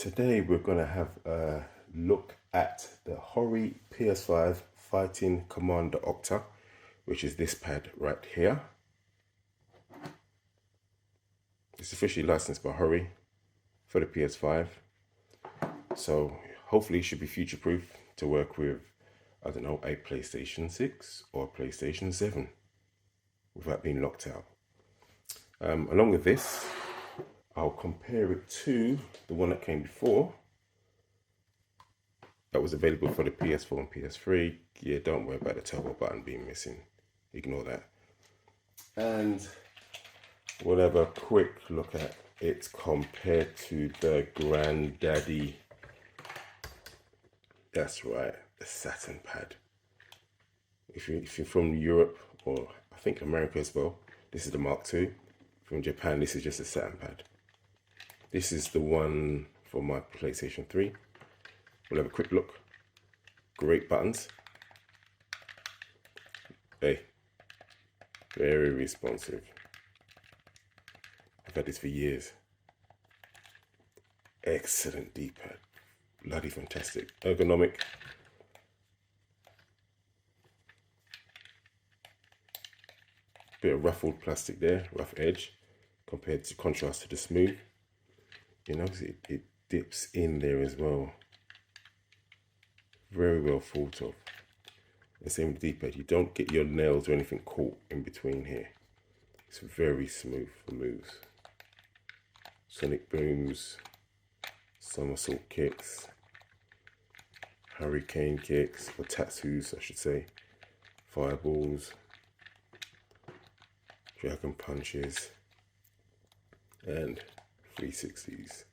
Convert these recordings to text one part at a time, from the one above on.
Today we're going to have a look at the Hori PS5 fighting Commander Octa, which is this pad right here. It's officially licensed by Hori for the PS5, so hopefully it should be future-proof to work with, I don't know, a PlayStation 6 or a PlayStation 7 without being locked out. Along with this, I'll compare it to the one that came before that was available for the PS4 and PS3. Yeah, don't worry about the toggle button being missing. Ignore that. And we'll have a quick look at it compared to the granddaddy. That's right, the Saturn pad. If you're from Europe, or I think America as well, this is the Mark II. From Japan, this is just a Saturn pad. This is the one for my PlayStation 3. We'll have a quick look. Great buttons. Hey, very responsive. I've had this for years. Excellent D-pad. Bloody fantastic. Ergonomic. Bit of ruffled plastic there, rough edge, compared to contrast to the smooth. You know, it dips in there as well. Very well thought of. The same with the D-pad. You don't get your nails or anything caught in between here. It's very smooth for moves. Sonic booms, somersault kicks, hurricane kicks, or tattoos I should say, fireballs, dragon punches, and 360s.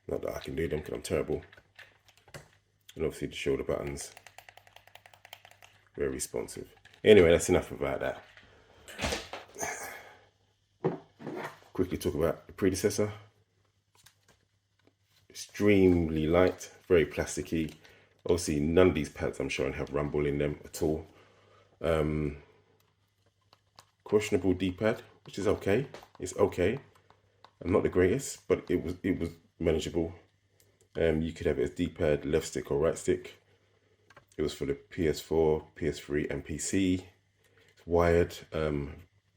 Not that I can do them because I'm terrible. And obviously the shoulder buttons, very responsive. Anyway, that's enough about that. Quickly talk about the predecessor. Extremely light, very plasticky. Obviously none of these pads I'm showing have rumble in them at all. Questionable D-pad, which is okay. It's okay. I'm not the greatest, but it was manageable. You could have it as D-pad, left stick or right stick. It was for the PS4, PS3 and PC. It's wired.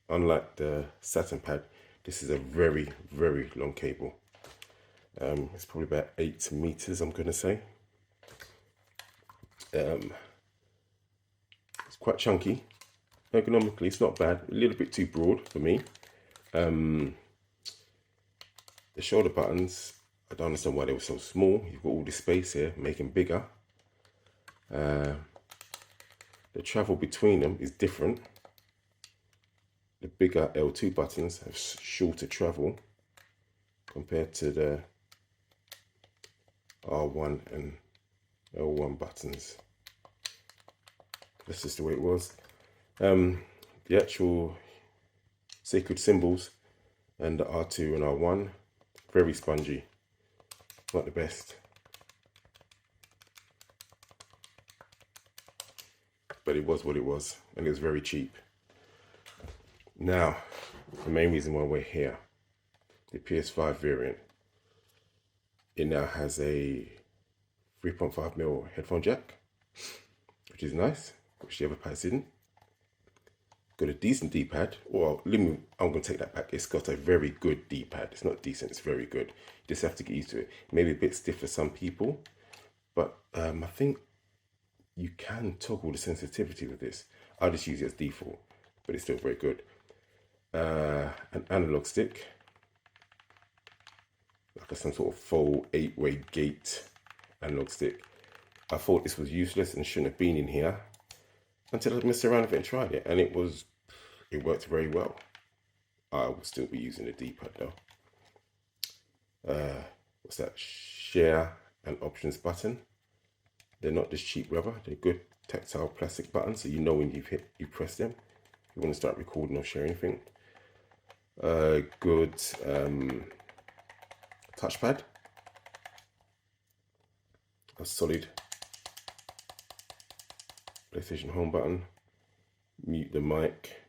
Unlike the Saturn pad, this is a very, very long cable. It's probably about 8 meters, I'm going to say. It's quite chunky. Ergonomically, it's not bad. A little bit too broad for me. The shoulder buttons, I don't understand why they were so small. You've got all this space here, make them bigger. The travel between them is different. The bigger L2 buttons have shorter travel compared to the R1 and L1 buttons. That's just the way it was. The actual sacred symbols and the R2 and R1, very spongy, not the best. But it was what it was, and it was very cheap. Now, the main reason why we're here, the PS5 variant, it now has a 3.5mm headphone jack, which is nice, which the other pads didn't. Got a decent D-pad, or I'm going to take that back. It's got a very good D-pad. It's not decent, it's very good. You just have to get used to it. Maybe a bit stiff for some people, but I think you can toggle the sensitivity with this. I'll just use it as default, but it's still very good. An analog stick, like some sort of faux 8-way gate analog stick. I thought this was useless and shouldn't have been in here until I messed around with it and tried it, and it worked very well. I will still be using the D-pad though. What's that? Share and options button. They're not just cheap rubber, they're good tactile plastic buttons, so you know when you press them. You want to start recording or share anything. Good touchpad. A solid PlayStation home button. Mute the mic.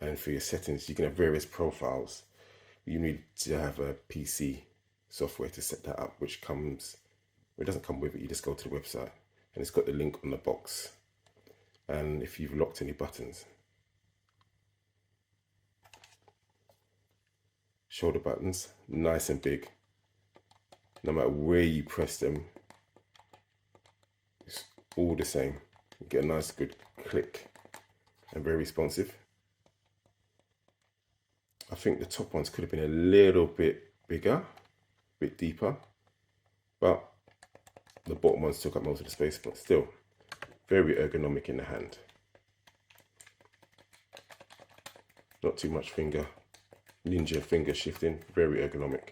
And for your settings, you can have various profiles. You need to have a PC software to set that up, which comes, it doesn't come with it, you just go to the website and it's got the link on the box. And if you've locked any buttons, shoulder buttons, nice and big. No matter where you press them, it's all the same. You get a nice good click and very responsive. I think the top ones could have been a little bit bigger, a bit deeper, but the bottom ones took up most of the space, but still very ergonomic in the hand. Not too much ninja finger shifting, very ergonomic.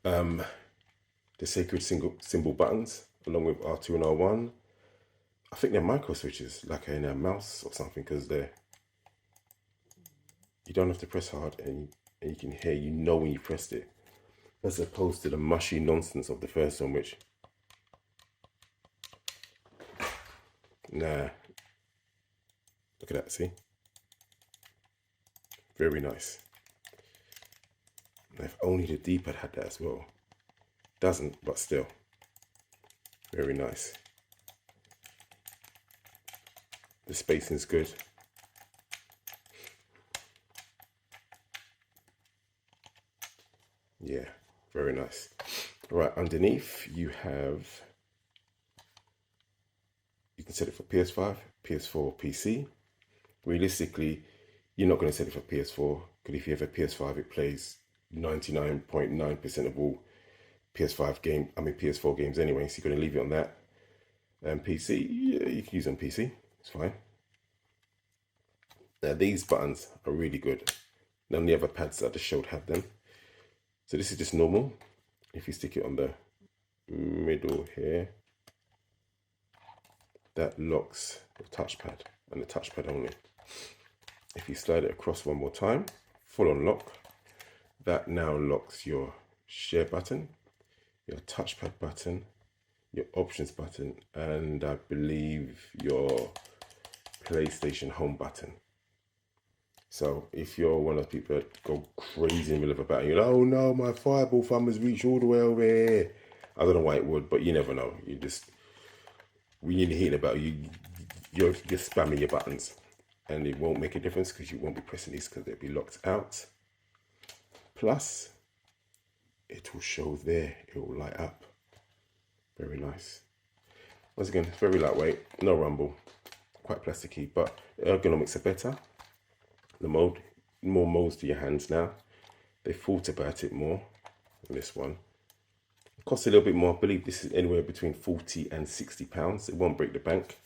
The sacred symbol buttons, along with R2 and R1, I think they're micro switches, like in a mouse or something, because you don't have to press hard, and you can hear, you know when you pressed it, as opposed to the mushy nonsense of the first one, which, nah, look at that, see? Very nice. Now, if only the D-pad had that as well. Doesn't, but still, very nice. The spacing's good. Yeah, very nice. Right, underneath you can set it for PS5, PS4, PC. Realistically, you're not going to set it for PS4, because if you have a PS5, it plays 99.9% of all PS4 games anyway, so you're going to leave it on that. And PC, yeah, you can use it on PC, it's fine. Now these buttons are really good. None of the other pads that I just showed have them. So this is just normal. If you stick it on the middle here, that locks the touchpad, and the touchpad only. If you slide it across one more time, full on lock, that now locks your share button, your touchpad button, your options button, and I believe your PlayStation home button. So if you're one of the people that go crazy in the middle of a battle, you're like, oh no, my fireball thumb has reached all the way over here. I don't know why it would, but you never know. You just, when you're hitting a battle, you're spamming your buttons, and it won't make a difference because you won't be pressing these because they'll be locked out. Plus, it will show there, it will light up. Very nice. Once again, it's very lightweight, no rumble, quite plasticky, but the ergonomics are better. The more modes to your hands now. They thought about it more than this one. It costs a little bit more. I believe this is anywhere between £40 and £60. It won't break the bank.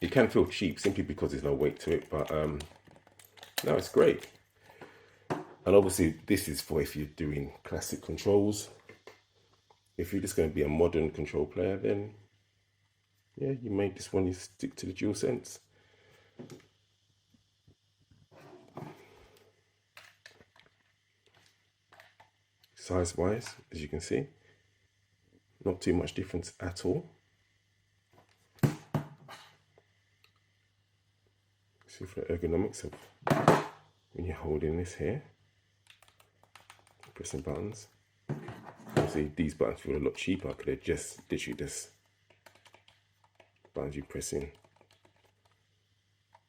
It can feel cheap simply because there's no weight to it, but no, it's great. And obviously this is for if you're doing classic controls. If you're just going to be a modern control player, then yeah, you may just want to stick to the DualSense. Size wise, as you can see, not too much difference at all. See for the ergonomics of when you're holding this here, pressing buttons. Obviously these buttons feel a lot cheaper because they're just literally just buttons you press in.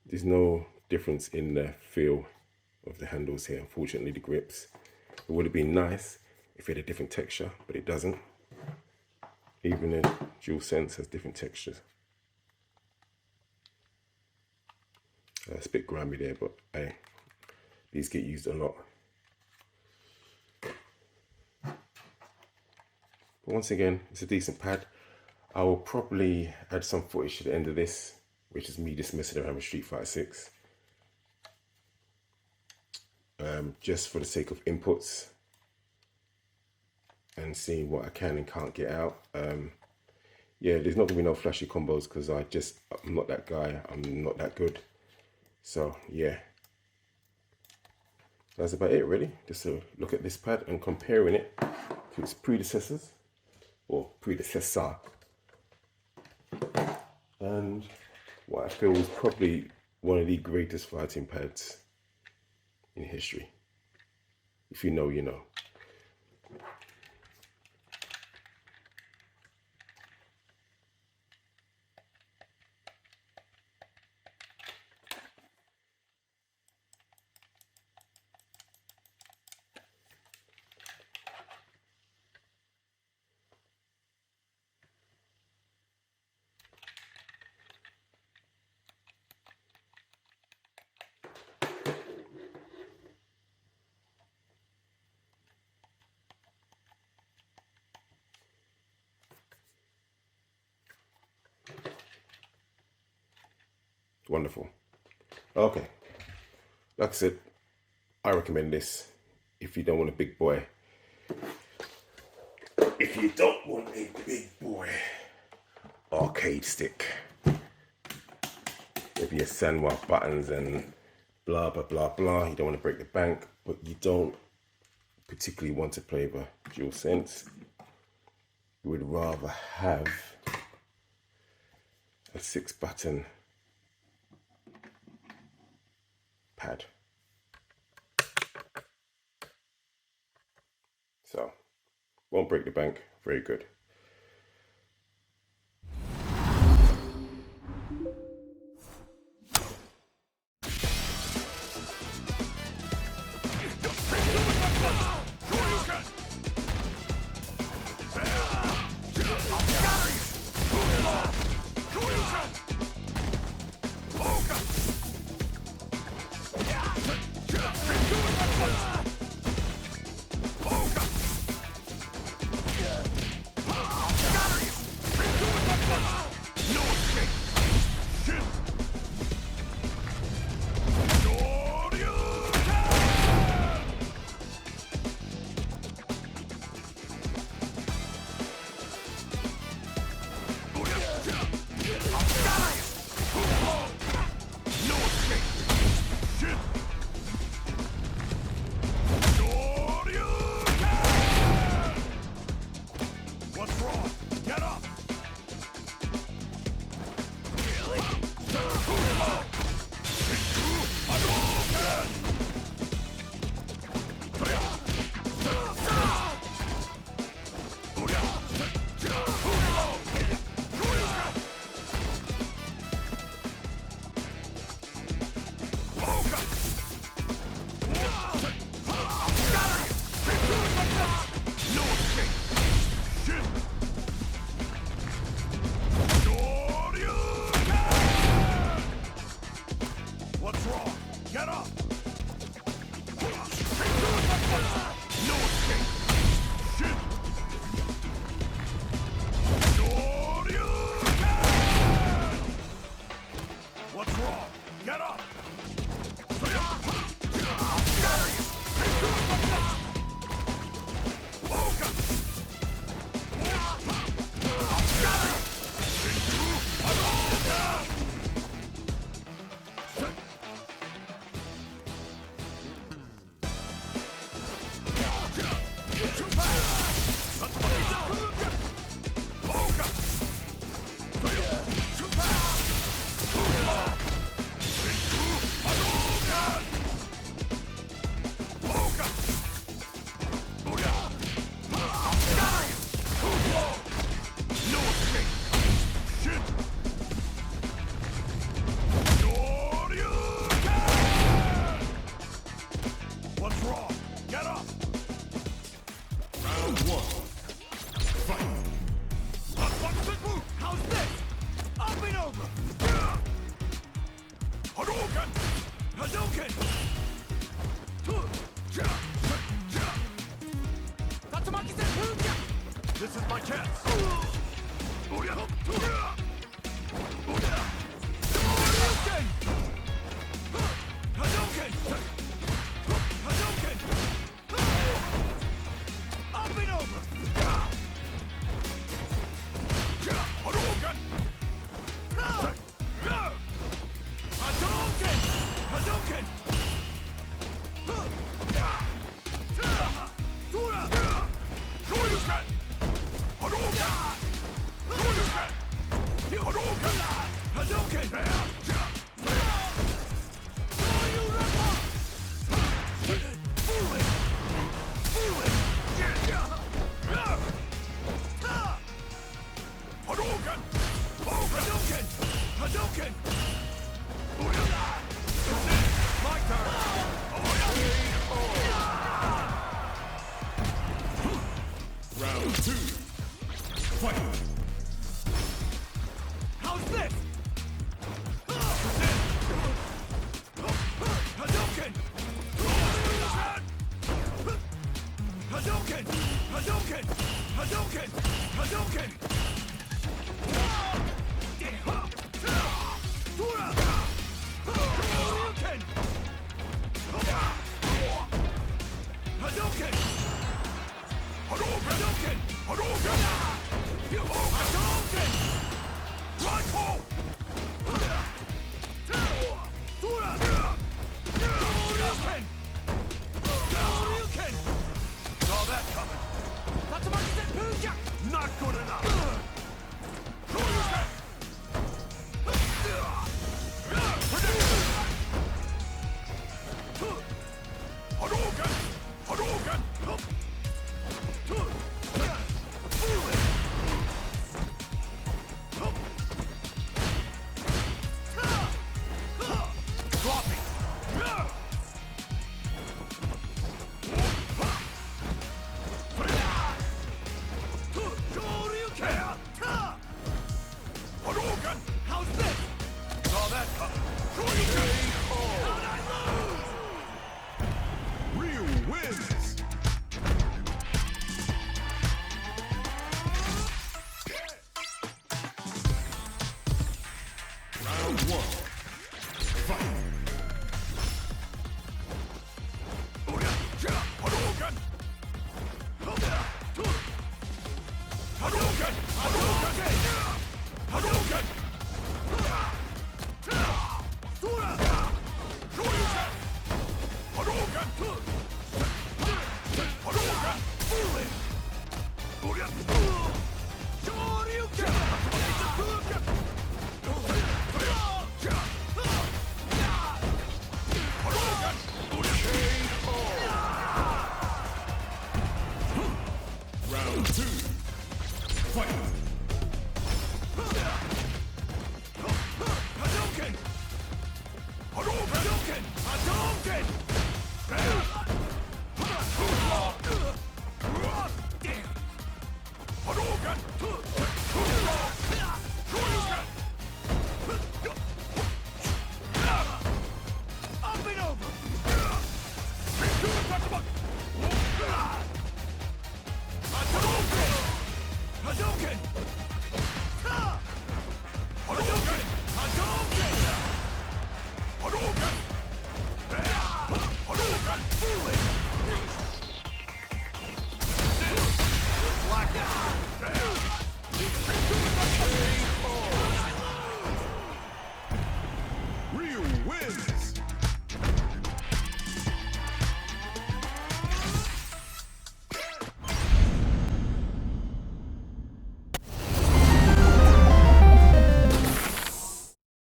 There's no difference in the feel of the handles here, unfortunately. The grips, it would have been nice if it had a different texture, but it doesn't. Even the DualSense has different textures. It's a bit grimy there, but hey, these get used a lot. But once again, it's a decent pad. I will probably add some footage to the end of this, which is me just messing around with Street Fighter 6. Just for the sake of inputs and seeing what I can and can't get out. Yeah, there's not gonna be no flashy combos because I'm not that guy. I'm not that good. So yeah, that's about it really. Just to look at this pad and comparing it to its predecessors or predecessor, and what I feel is probably one of the greatest fighting pads in history. If you know, you know. Wonderful. Okay. Like I said, I recommend this if you don't want a big boy. If you don't want a big boy arcade stick, maybe your Sanwa buttons and blah, blah, blah, blah. You don't want to break the bank, but you don't particularly want to play the DualSense. You would rather have a 6-button pad. So, won't break the bank, very good. This is my chance.